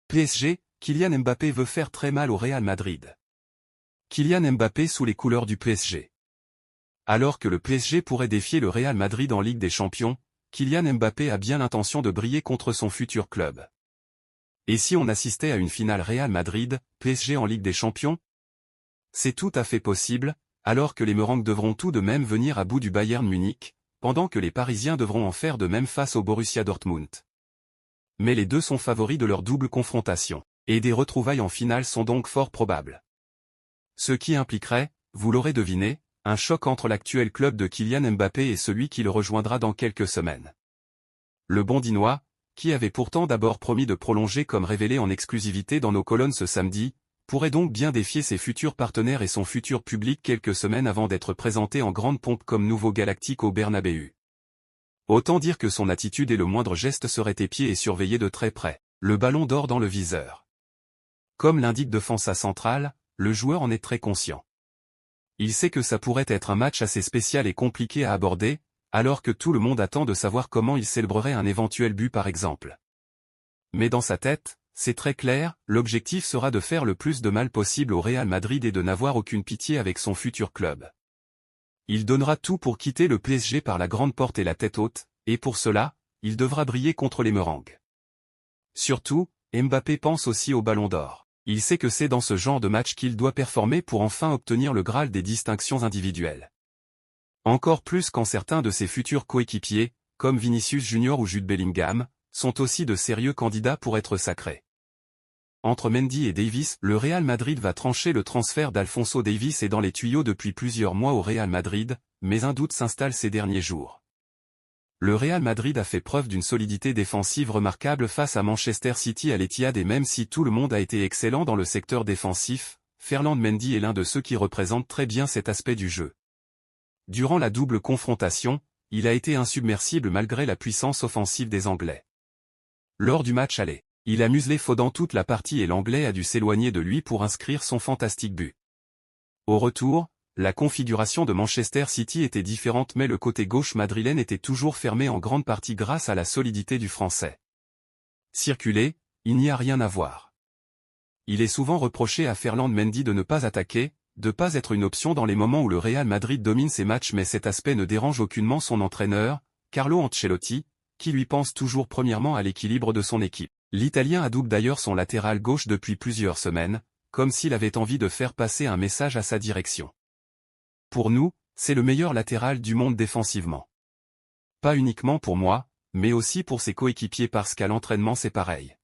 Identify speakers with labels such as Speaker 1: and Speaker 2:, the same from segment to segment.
Speaker 1: PSG, Kylian Mbappé veut faire très mal au Real Madrid. Kylian Mbappé sous les couleurs du PSG. Alors que le PSG pourrait défier le Real Madrid en Ligue des Champions, Kylian Mbappé a bien l'intention de briller contre son futur club. Et si on assistait à une finale Real Madrid-PSG en Ligue des Champions? C'est tout à fait possible, alors que les Merengues devront tout de même venir à bout du Bayern Munich, pendant que les Parisiens devront en faire de même face au Borussia Dortmund. Mais les deux sont favoris de leur double confrontation, et des retrouvailles en finale sont donc fort probables. Ce qui impliquerait, vous l'aurez deviné, un choc entre l'actuel club de Kylian Mbappé et celui qui le rejoindra dans quelques semaines. Le Bondinois, qui avait pourtant d'abord promis de prolonger comme révélé en exclusivité dans nos colonnes ce samedi, pourrait donc bien défier ses futurs partenaires et son futur public quelques semaines avant d'être présenté en grande pompe comme nouveau Galactique au Bernabéu. Autant dire que son attitude et le moindre geste seraient épiés et surveillés de très près, le ballon d'or dans le viseur. Comme l'indique Defensa Central, le joueur en est très conscient. Il sait que ça pourrait être un match assez spécial et compliqué à aborder, alors que tout le monde attend de savoir comment il célébrerait un éventuel but par exemple. Mais dans sa tête, c'est très clair, l'objectif sera de faire le plus de mal possible au Real Madrid et de n'avoir aucune pitié avec son futur club. Il donnera tout pour quitter le PSG par la grande porte et la tête haute, et pour cela, il devra briller contre les Merengues. Surtout, Mbappé pense aussi au Ballon d'Or. Il sait que c'est dans ce genre de match qu'il doit performer pour enfin obtenir le Graal des distinctions individuelles. Encore plus quand certains de ses futurs coéquipiers, comme Vinicius Junior ou Jude Bellingham, sont aussi de sérieux candidats pour être sacrés. Entre Mendy et Davies, le Real Madrid va trancher. Le transfert d'Alphonso Davies est dans les tuyaux depuis plusieurs mois au Real Madrid, mais un doute s'installe ces derniers jours. Le Real Madrid a fait preuve d'une solidité défensive remarquable face à Manchester City à l'Etihad et même si tout le monde a été excellent dans le secteur défensif, Ferland Mendy est l'un de ceux qui représentent très bien cet aspect du jeu. Durant la double confrontation, il a été insubmersible malgré la puissance offensive des Anglais. Lors du match aller, il a muselé Foden toute la partie et l'Anglais a dû s'éloigner de lui pour inscrire son fantastique but. Au retour, la configuration de Manchester City était différente mais le côté gauche madrilène était toujours fermé en grande partie grâce à la solidité du Français. Circuler, il n'y a rien à voir. Il est souvent reproché à Ferland Mendy de ne pas attaquer, de pas être une option dans les moments où le Real Madrid domine ses matchs mais cet aspect ne dérange aucunement son entraîneur, Carlo Ancelotti, qui lui pense toujours premièrement à l'équilibre de son équipe. L'Italien adoube d'ailleurs son latéral gauche depuis plusieurs semaines, comme s'il avait envie de faire passer un message à sa direction. Pour nous, c'est le meilleur latéral du monde défensivement. Pas uniquement pour moi, mais aussi pour ses coéquipiers parce qu'à l'entraînement c'est pareil.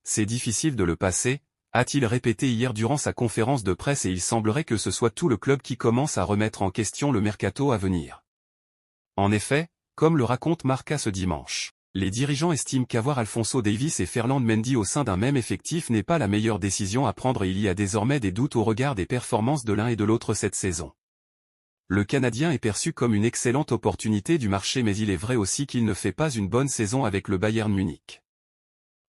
Speaker 1: C'est difficile de le passer, a-t-il répété hier durant sa conférence de presse et il semblerait que ce soit tout le club qui commence à remettre en question le mercato à venir. En effet, comme le raconte Marca ce dimanche, les dirigeants estiment qu'avoir Alphonso Davies et Ferland Mendy au sein d'un même effectif n'est pas la meilleure décision à prendre et il y a désormais des doutes au regard des performances de l'un et de l'autre cette saison. Le Canadien est perçu comme une excellente opportunité du marché mais il est vrai aussi qu'il ne fait pas une bonne saison avec le Bayern Munich.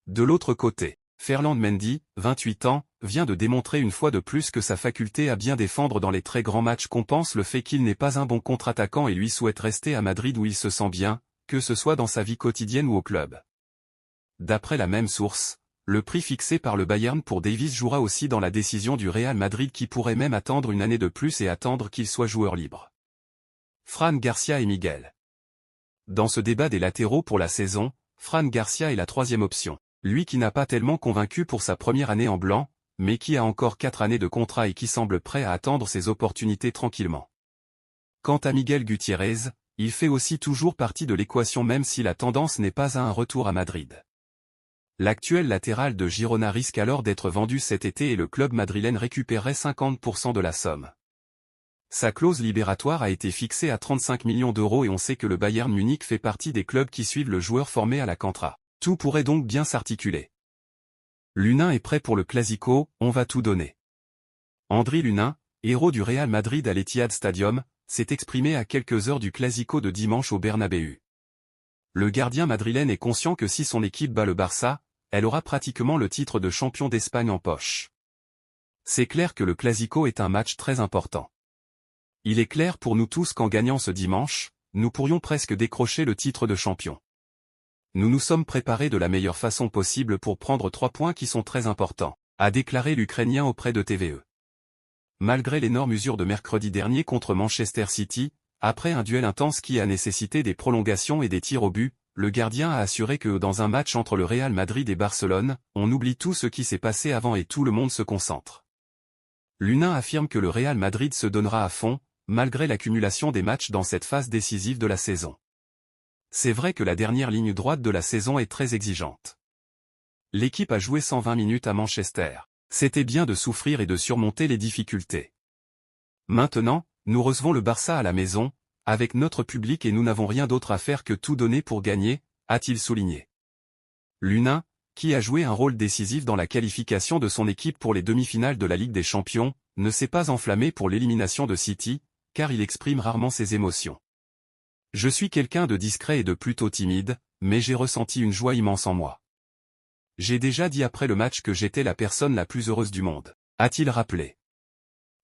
Speaker 1: De l'autre côté, Ferland Mendy, 28 ans, vient de démontrer une fois de plus que sa faculté à bien défendre dans les très grands matchs compense le fait qu'il n'est pas un bon contre-attaquant et lui souhaite rester à Madrid où il se sent bien, que ce soit dans sa vie quotidienne ou au club. D'après la même source, le prix fixé par le Bayern pour Davies jouera aussi dans la décision du Real Madrid qui pourrait même attendre une année de plus et attendre qu'il soit joueur libre. Fran Garcia et Miguel. Dans ce débat des latéraux pour la saison, Fran Garcia est la troisième option, lui qui n'a pas tellement convaincu pour sa première année en blanc, mais qui a encore 4 années de contrat et qui semble prêt à attendre ses opportunités tranquillement. Quant à Miguel Gutiérrez, il fait aussi toujours partie de l'équation même si la tendance n'est pas à un retour à Madrid. L'actuel latéral de Girona risque alors d'être vendu cet été et le club madrilène récupérerait 50% de la somme. Sa clause libératoire a été fixée à 35 millions d'euros et on sait que le Bayern Munich fait partie des clubs qui suivent le joueur formé à la Cantra. Tout pourrait donc bien s'articuler. Lunin est prêt pour le Clasico, on va tout donner. Andriy Lunin, héros du Real Madrid à l'Etihad Stadium, s'est exprimé à quelques heures du Clasico de dimanche au Bernabéu. Le gardien madrilène est conscient que si son équipe bat le Barça, elle aura pratiquement le titre de champion d'Espagne en poche. C'est clair que le Clasico est un match très important. Il est clair pour nous tous qu'en gagnant ce dimanche, nous pourrions presque décrocher le titre de champion. Nous nous sommes préparés de la meilleure façon possible pour prendre 3 points qui sont très importants, a déclaré l'Ukrainien auprès de TVE. Malgré l'énorme usure de mercredi dernier contre Manchester City, après un duel intense qui a nécessité des prolongations et des tirs au but, le gardien a assuré que dans un match entre le Real Madrid et Barcelone, on oublie tout ce qui s'est passé avant et tout le monde se concentre. L'Unin affirme que le Real Madrid se donnera à fond, malgré l'accumulation des matchs dans cette phase décisive de la saison. C'est vrai que la dernière ligne droite de la saison est très exigeante. L'équipe a joué 120 minutes à Manchester. C'était bien de souffrir et de surmonter les difficultés. Maintenant, nous recevons le Barça à la maison, avec notre public et nous n'avons rien d'autre à faire que tout donner pour gagner, a-t-il souligné. L'Unin, qui a joué un rôle décisif dans la qualification de son équipe pour les demi-finales de la Ligue des Champions, ne s'est pas enflammé pour l'élimination de City, car il exprime rarement ses émotions. Je suis quelqu'un de discret et de plutôt timide, mais j'ai ressenti une joie immense en moi. J'ai déjà dit après le match que j'étais la personne la plus heureuse du monde, a-t-il rappelé.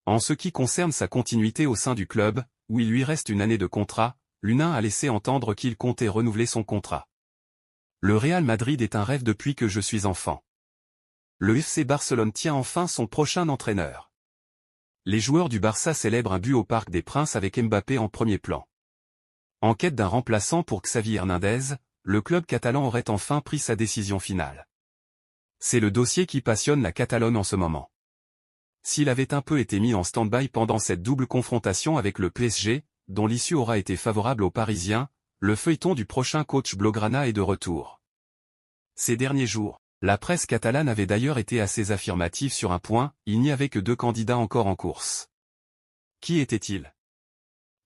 Speaker 1: En ce qui concerne sa continuité au sein du club, où il lui reste une année de contrat, l'Unin a laissé entendre qu'il comptait renouveler son contrat. Le Real Madrid est un rêve depuis que je suis enfant. Le FC Barcelone tient enfin son prochain entraîneur. Les joueurs du Barça célèbrent un but au Parc des Princes avec Mbappé en premier plan. En quête d'un remplaçant pour Xavi Hernandez, le club catalan aurait enfin pris sa décision finale. C'est le dossier qui passionne la Catalogne en ce moment. S'il avait un peu été mis en stand-by pendant cette double confrontation avec le PSG, dont l'issue aura été favorable aux Parisiens, le feuilleton du prochain coach blaugrana est de retour. Ces derniers jours, la presse catalane avait d'ailleurs été assez affirmative sur un point, il n'y avait que 2 candidats encore en course. Qui était-il?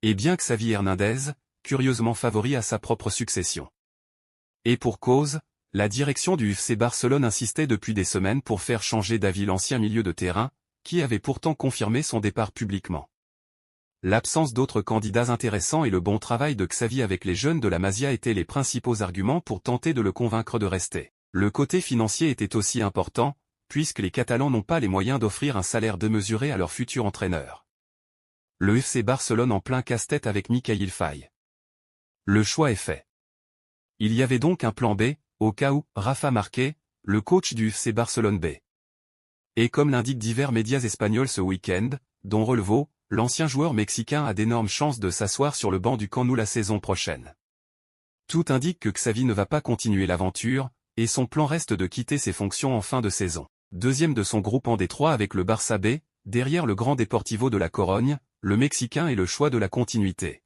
Speaker 1: Eh bien Xavi Hernandez, curieusement favori à sa propre succession. Et pour cause, la direction du FC Barcelone insistait depuis des semaines pour faire changer d'avis l'ancien milieu de terrain, qui avait pourtant confirmé son départ publiquement. L'absence d'autres candidats intéressants et le bon travail de Xavi avec les jeunes de la Masia étaient les principaux arguments pour tenter de le convaincre de rester. Le côté financier était aussi important, puisque les Catalans n'ont pas les moyens d'offrir un salaire démesuré à leur futur entraîneur. Le FC Barcelone en plein casse-tête avec Mikayil Faye. Le choix est fait. Il y avait donc un plan B, au cas où Rafa Marquez, le coach du FC Barcelone B. Et comme l'indiquent divers médias espagnols ce week-end, dont Relevo, l'ancien joueur mexicain a d'énormes chances de s'asseoir sur le banc du Camp Nou la saison prochaine. Tout indique que Xavi ne va pas continuer l'aventure, et son plan reste de quitter ses fonctions en fin de saison. Deuxième de son groupe en D3 avec le Barça B, derrière le Grand Deportivo de la Corogne, le Mexicain est le choix de la continuité.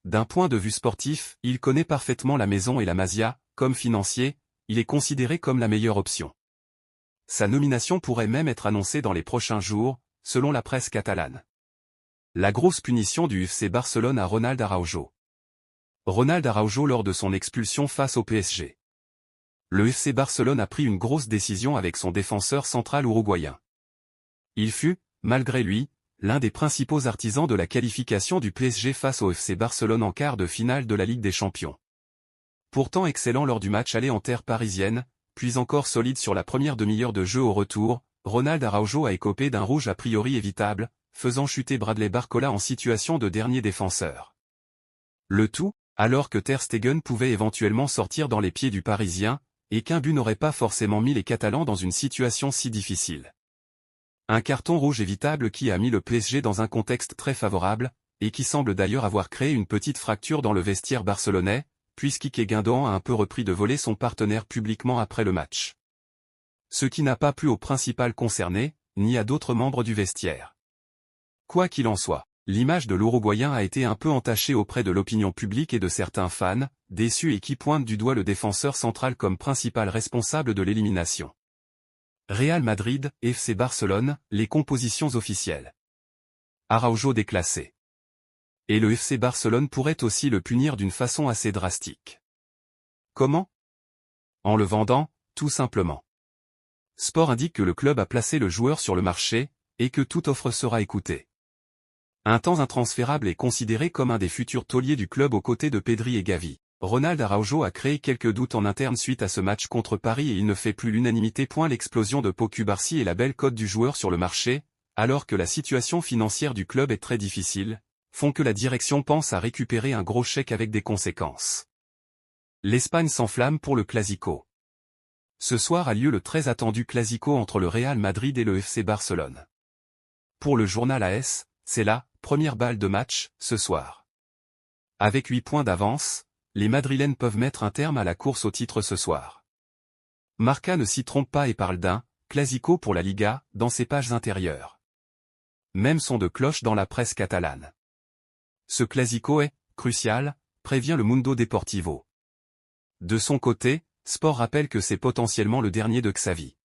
Speaker 1: D'un point de vue sportif, il connaît parfaitement la maison et la Masia, comme financier, il est considéré comme la meilleure option. Sa nomination pourrait même être annoncée dans les prochains jours, selon la presse catalane. La grosse punition du FC Barcelone à Ronald Araujo. Ronald Araujo lors de son expulsion face au PSG. Le FC Barcelone a pris une grosse décision avec son défenseur central uruguayen. Il fut, malgré lui, l'un des principaux artisans de la qualification du PSG face au FC Barcelone en quart de finale de la Ligue des Champions. Pourtant excellent lors du match aller en terre parisienne, puis encore solide sur la première demi-heure de jeu au retour, Ronald Araujo a écopé d'un rouge a priori évitable, faisant chuter Bradley Barcola en situation de dernier défenseur. Le tout, alors que Ter Stegen pouvait éventuellement sortir dans les pieds du Parisien, et qu'un but n'aurait pas forcément mis les Catalans dans une situation si difficile. Un carton rouge évitable qui a mis le PSG dans un contexte très favorable, et qui semble d'ailleurs avoir créé une petite fracture dans le vestiaire barcelonais, puisqu'Ike Guindoan a un peu repris de voler son partenaire publiquement après le match. Ce qui n'a pas plu au principal concerné, ni à d'autres membres du vestiaire. Quoi qu'il en soit, l'image de l'Uruguayen a été un peu entachée auprès de l'opinion publique et de certains fans, déçus et qui pointent du doigt le défenseur central comme principal responsable de l'élimination. Real Madrid, FC Barcelone, les compositions officielles. Araujo déclassé. Et le FC Barcelone pourrait aussi le punir d'une façon assez drastique. Comment? En le vendant, tout simplement. Sport indique que le club a placé le joueur sur le marché, et que toute offre sera écoutée. Un temps intransférable est considéré comme un des futurs tauliers du club aux côtés de Pedri et Gavi. Ronald Araujo a créé quelques doutes en interne suite à ce match contre Paris et il ne fait plus l'unanimité. L'explosion de Pau Cubarsí et la belle cote du joueur sur le marché, alors que la situation financière du club est très difficile, font que la direction pense à récupérer un gros chèque avec des conséquences. L'Espagne s'enflamme pour le Clasico. Ce soir a lieu le très attendu Clasico entre le Real Madrid et le FC Barcelone. Pour le journal AS, c'est la première balle de match, ce soir. Avec 8 points d'avance, les Madrilènes peuvent mettre un terme à la course au titre ce soir. Marca ne s'y trompe pas et parle d'un Clasico pour la Liga dans ses pages intérieures. Même son de cloche dans la presse catalane. Ce Clasico est crucial, prévient le Mundo Deportivo. De son côté, Sport rappelle que c'est potentiellement le dernier de Xavi.